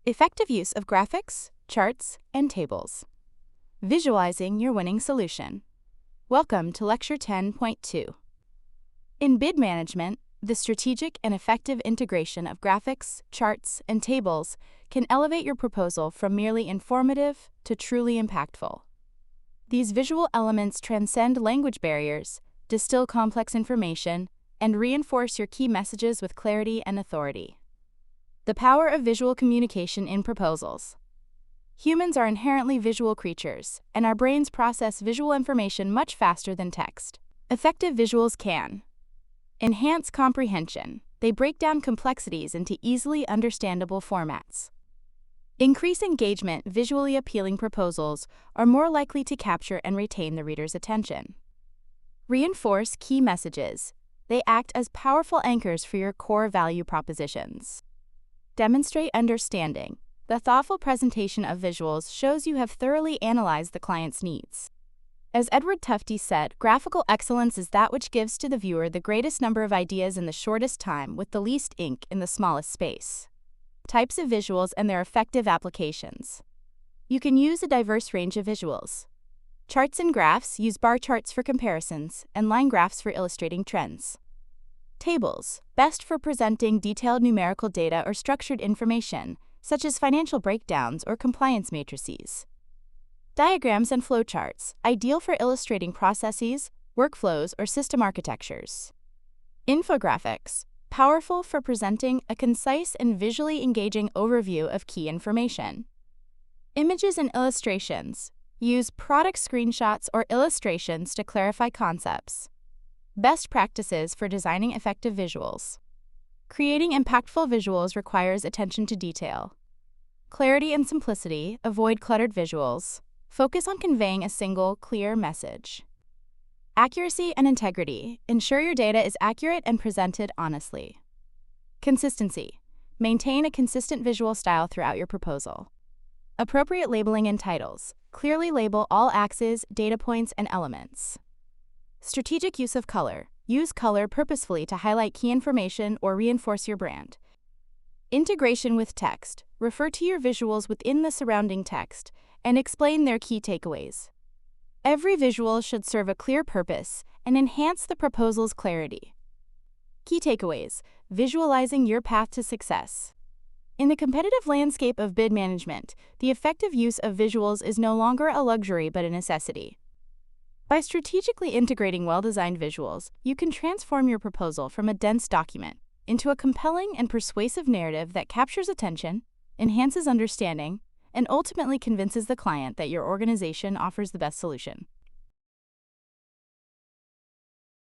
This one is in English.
Effective use of graphics, charts, and tables. Visualizing your winning solution. Welcome to Lecture 10.2. In bid management, the strategic and effective integration of graphics, charts, and tables can elevate your proposal from merely informative to truly impactful. These visual elements transcend language barriers, distill complex information, and reinforce your key messages with clarity and authority. The power of visual communication in proposals. Humans are inherently visual creatures, and our brains process visual information much faster than text. Effective visuals can enhance comprehension. They break down complexities into easily understandable formats. Increase engagement. Visually appealing proposals are more likely to capture and retain the reader's attention. Reinforce key messages. They act as powerful anchors for your core value propositions. Demonstrate understanding. The thoughtful presentation of visuals shows you have thoroughly analyzed the client's needs. As Edward Tufte said, graphical excellence is that which gives to the viewer the greatest number of ideas in the shortest time with the least ink in the smallest space. Types of visuals and their effective applications. You can use a diverse range of visuals. Charts and graphs. Use bar charts for comparisons and line graphs for illustrating trends. Tables, best for presenting detailed numerical data or structured information, such as financial breakdowns or compliance matrices. Diagrams and flowcharts, ideal for illustrating processes, workflows, or system architectures. Infographics, powerful for presenting a concise and visually engaging overview of key information. Images and illustrations, use product screenshots or illustrations to clarify concepts. Best practices for designing effective visuals. Creating impactful visuals requires attention to detail. Clarity and simplicity. Avoid cluttered visuals. Focus on conveying a single, clear message. Accuracy and integrity. Ensure your data is accurate and presented honestly. Consistency. Maintain a consistent visual style throughout your proposal. Appropriate labeling and titles. Clearly label all axes, data points, and elements. Strategic use of color. Use color purposefully to highlight key information or reinforce your brand. Integration with text. Refer to your visuals within the surrounding text and explain their key takeaways. Every visual should serve a clear purpose and enhance the proposal's clarity. Key takeaways. Visualizing your path to success. In the competitive landscape of bid management, the effective use of visuals is no longer a luxury but a necessity. By strategically integrating well-designed visuals, you can transform your proposal from a dense document into a compelling and persuasive narrative that captures attention, enhances understanding, and ultimately convinces the client that your organization offers the best solution.